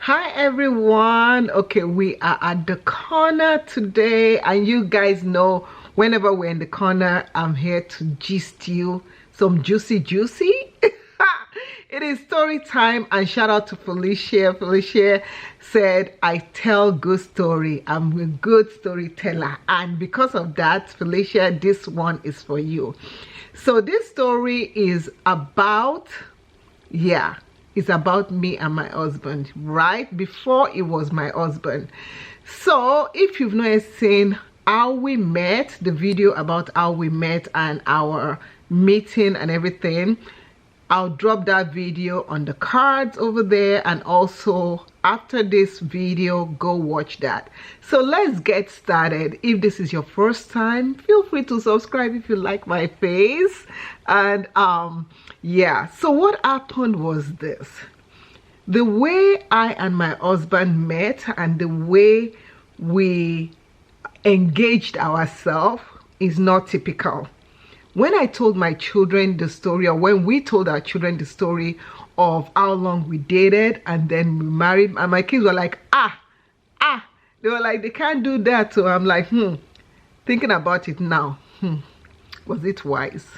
Hi everyone. Okay, we are at the corner today, and you guys know whenever we're in the corner, I'm here to gist you some juicy it is story time, and shout out to Felicia said I tell good story. I'm a good storyteller, and because of that, Felicia, this one is for you. So this story is about, it's about me and my husband, right before it was my husband. So if you've not seen how we met, the video about how we met and our meeting and everything, I'll drop that video on the cards over there, and also after this video, go watch that. So let's get started. If this is your first time, feel free to subscribe if you like my face. And so what happened was this: the way I and my husband met and the way we engaged ourselves is not typical. When I told my children the story, or when we told our children the story of how long we dated and then we married, and my kids were like, they were like, they can't do that. So I'm like, thinking about it now, was it wise?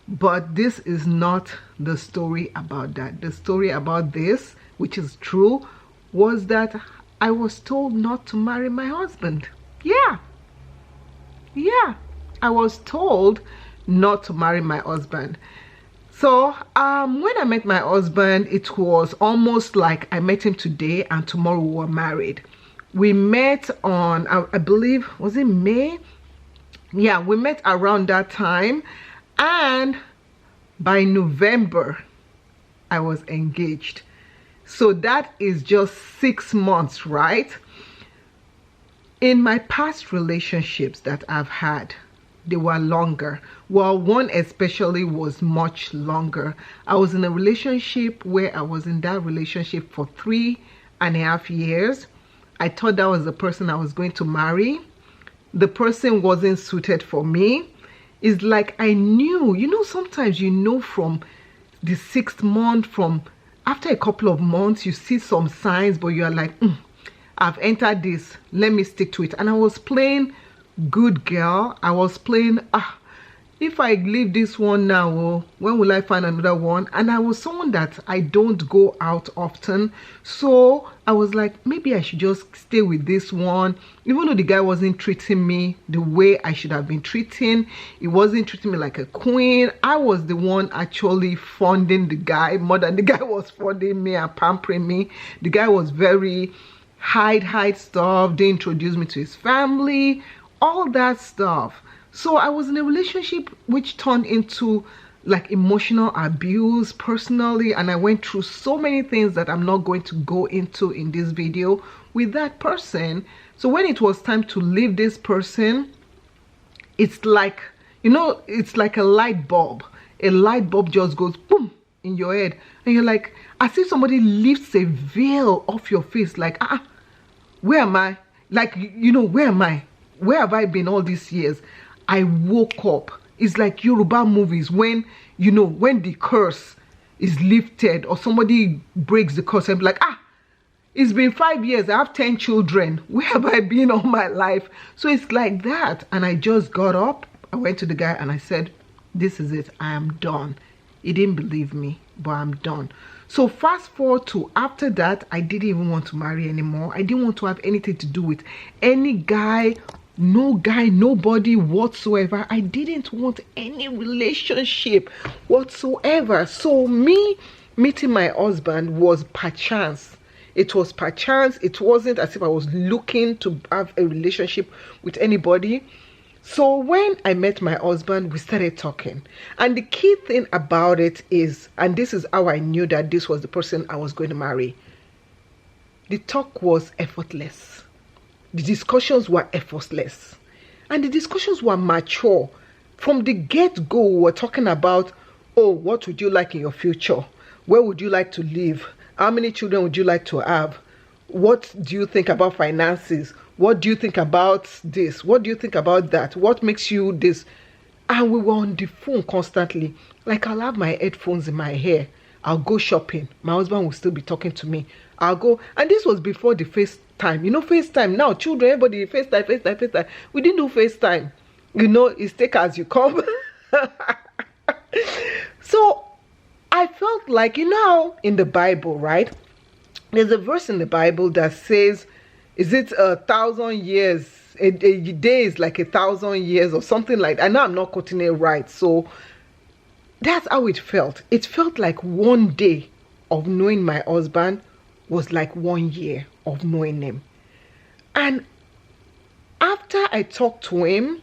But this is not the story about that. The story about this, which is true, was that I was told not to marry my husband. Yeah, I was told not to marry my husband. So when I met my husband, it was almost like I met him today and tomorrow we were married. We met on, I believe, was it May? Yeah, we met around that time, and by November I was engaged. So that is just 6 months, right? In my past relationships that I've had, they were longer. Well, one especially was much longer. I was in a relationship where I was in that relationship for 3.5 years. I thought that was the person I was going to marry. The person wasn't suited for me. It's like I knew, sometimes you know from the 6th month, from after a couple of months, you see some signs, but you're like, I've entered this, let me stick to it. And I was playing good girl. I was playing, if I leave this one now, when will I find another one? And I was someone that I don't go out often, so I was like, maybe I should just stay with this one. Even though the guy wasn't treating me the way I should have been treating, he wasn't treating me like a queen. I was the one actually funding the guy more than the guy was funding me and pampering me. The guy was very hide stuff. They introduced me to his family, all that stuff. So I was in a relationship which turned into like emotional abuse personally, and I went through so many things that I'm not going to go into in this video with that person. So when it was time to leave this person, it's like, it's like a light bulb. A light bulb just goes boom in your head, and you're like, as if somebody lifts a veil off your face, like, where am I? Like, where am I? Where have I been all these years? I woke up. It's like Yoruba movies when, when the curse is lifted or somebody breaks the curse, I'm like, it's been 5 years. I have 10 children. Where have I been all my life? So it's like that. And I just got up. I went to the guy and I said, this is it. I am done. He didn't believe me, but I'm done. So fast forward to after that, I didn't even want to marry anymore. I didn't want to have anything to do with any guy, nobody whatsoever. I didn't want any relationship whatsoever. So me meeting my husband was perchance. It was perchance. It wasn't as if I was looking to have a relationship with anybody. So when I met my husband, we started talking. And the key thing about it is, and this is how I knew that this was the person I was going to marry, the talk was effortless. The discussions were effortless. And the discussions were mature. From the get-go, we were talking about, what would you like in your future? Where would you like to live? How many children would you like to have? What do you think about finances? What do you think about this? What do you think about that? What makes you this? And we were on the phone constantly. Like, I'll have my headphones in my hair. I'll go shopping. My husband will still be talking to me. I'll go. And this was before the FaceTime. You know, FaceTime now, children, everybody, FaceTime. We didn't do FaceTime. You know, it's take as you come. So I felt like, you know, in the Bible, right? There's a verse in the Bible that says, is it 1,000 years? A day is like 1,000 years or something like that. I know I'm not quoting it right. So that's how it felt. It felt like one day of knowing my husband was like 1 year of knowing him. And after I talked to him,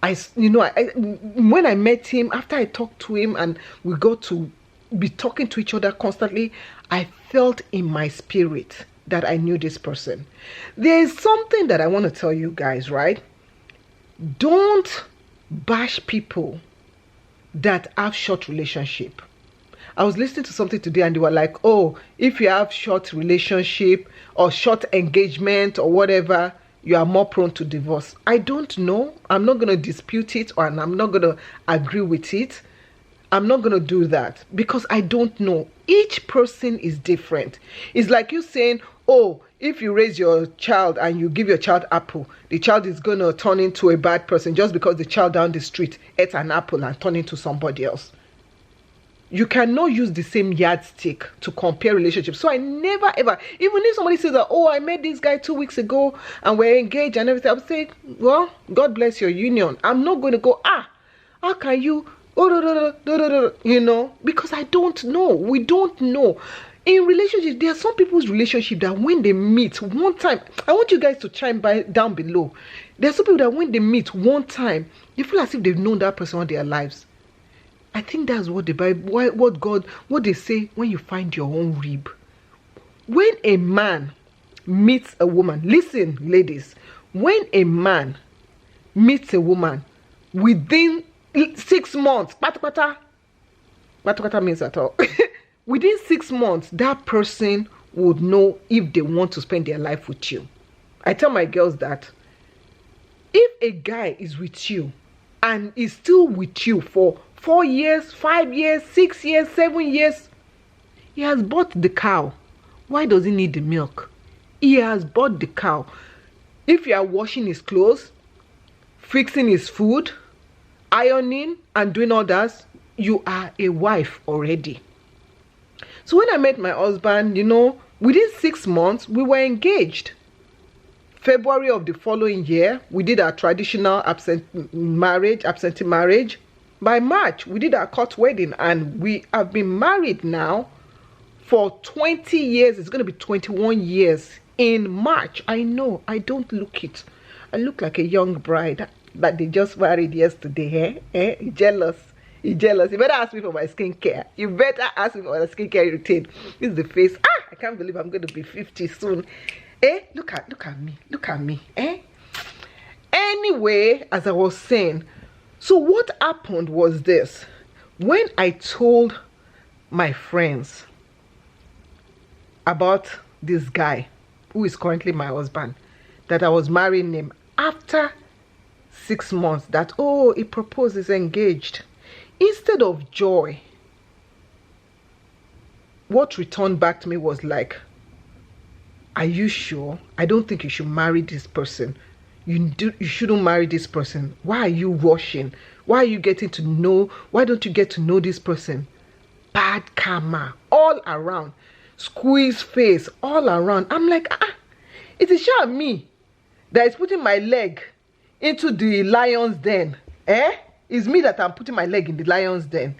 when I met him, after I talked to him and we got to be talking to each other constantly, I felt in my spirit that I knew this person. There is something that I want to tell you guys, right? Don't bash people that have short relationship. I was listening to something today and they were like, oh, if you have short relationship or short engagement or whatever, you are more prone to divorce. I don't know. I'm not going to dispute it, or I'm not going to agree with it. I'm not going to do that because I don't know. Each person is different. It's like you saying, oh, if you raise your child and you give your child apple, the child is going to turn into a bad person just because the child down the street ate an apple and turned into somebody else. You cannot use the same yardstick to compare relationships. So I never ever, even if somebody says that, oh, I met this guy 2 weeks ago and we're engaged and everything, I would say, well, God bless your union. I'm not going to go, how can you, you know, because I don't know. We don't know. In relationships, there are some people's relationship that when they meet one time, I want you guys to chime down below. There are some people that when they meet one time, they feel as if they've known that person all their lives. I think that's what the Bible, what they say when you find your own rib. When a man meets a woman, listen, ladies, when a man meets a woman within 6 months, pata means at all. Within 6 months, that person would know if they want to spend their life with you. I tell my girls that if a guy is with you and is still with you for 4 years, 5 years, 6 years, 7 years, he has bought the cow. Why does he need the milk? He has bought the cow. If you are washing his clothes, fixing his food, ironing and doing all that, you are a wife already. So when I met my husband, you know, within 6 months, we were engaged. February of the following year, we did our traditional absentee marriage. By March, we did our court wedding and we have been married now for 20 years. It's going to be 21 years in March. I know, I don't look it. I look like a young bride that they just married yesterday. You're jealous. You're jealous. You better ask me for my skincare. You better ask me for my skincare routine. This is the face. I can't believe I'm going to be 50 soon. Look at me. Look at me. Anyway, as I was saying, so what happened was this. When I told my friends about this guy who is currently my husband, that I was marrying him after 6 months, that, oh, he proposed, he's engaged. Instead of joy, what returned back to me was like, are you sure? I don't think you should marry this person. You shouldn't marry this person. Why are you rushing? Why are you getting to know? Why don't you get to know this person? Bad karma all around. Squeeze face all around. I'm like, it is sure me that is putting my leg into the lion's den. It's me that I'm putting my leg in the lion's den.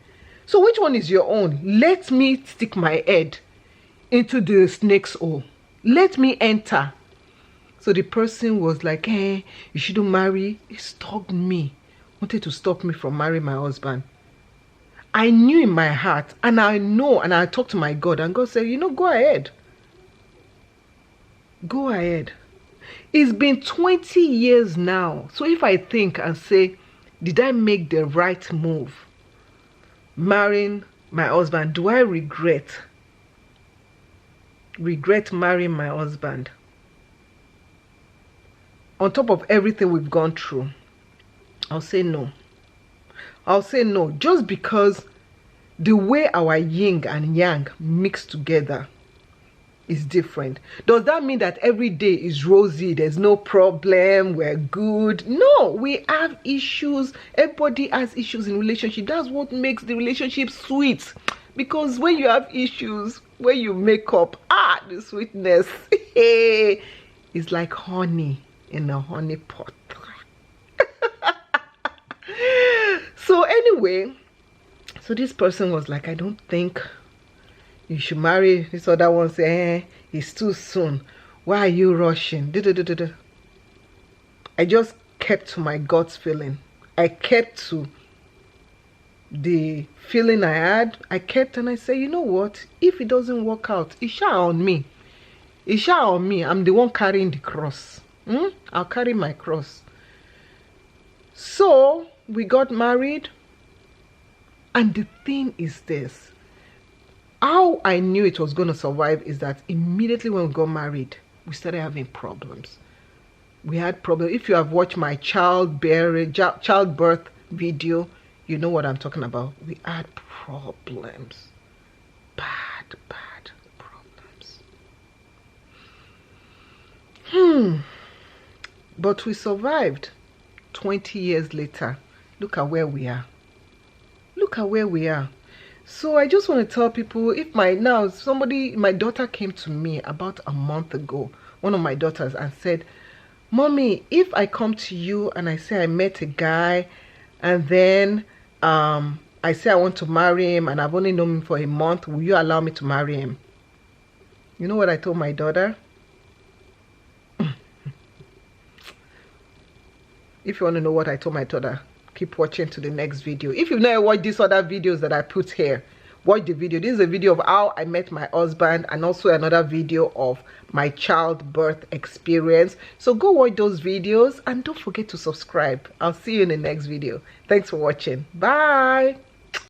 So which one is your own? Let me stick my head into the snake's hole. Let me enter. So the person was like, you shouldn't marry. He stalked me. Wanted to stop me from marrying my husband. I knew in my heart, and I know, and I talked to my God, and God said, you know, go ahead. Go ahead. It's been 20 years now. So if I think and say, did I make the right move marrying my husband? Do I regret marrying my husband? On top of everything we've gone through, I'll say no. I'll say no, just because the way our yin and yang mix together, is different. Does that mean that every day is rosy, there's no problem, we're good? No, we have issues. Everybody has issues in relationship. That's what makes the relationship sweet. Because when you have issues, when you make up, the sweetness is like honey in a honey pot. So anyway, so this person was like, I don't think you should marry. This other one say, it's too soon. Why are you rushing? I just kept to my gut feeling. I kept to the feeling I had. I kept, and I said, you know what? If it doesn't work out, it's shall on me. It's shall on me. I'm the one carrying the cross. I'll carry my cross. So we got married. And the thing is this. How I knew it was going to survive is that immediately when we got married, we started having problems. We had problems. If you have watched my childbirth video, you know what I'm talking about. We had problems. Bad problems. But we survived. 20 years later, look at where we are. Look at where we are. So I just want to tell people, if my daughter came to me about a month ago, one of my daughters, and said, Mommy, if I come to you and I say I met a guy and then I say I want to marry him and I've only known him for a month, will you allow me to marry him? You know what I told my daughter? If you want to know what I told my daughter, keep watching to the next video. If you've never watched these other videos that I put here, watch the video. This is a video of how I met my husband and also another video of my childbirth experience. So go watch those videos and don't forget to subscribe. I'll see you in the next video. Thanks for watching. Bye.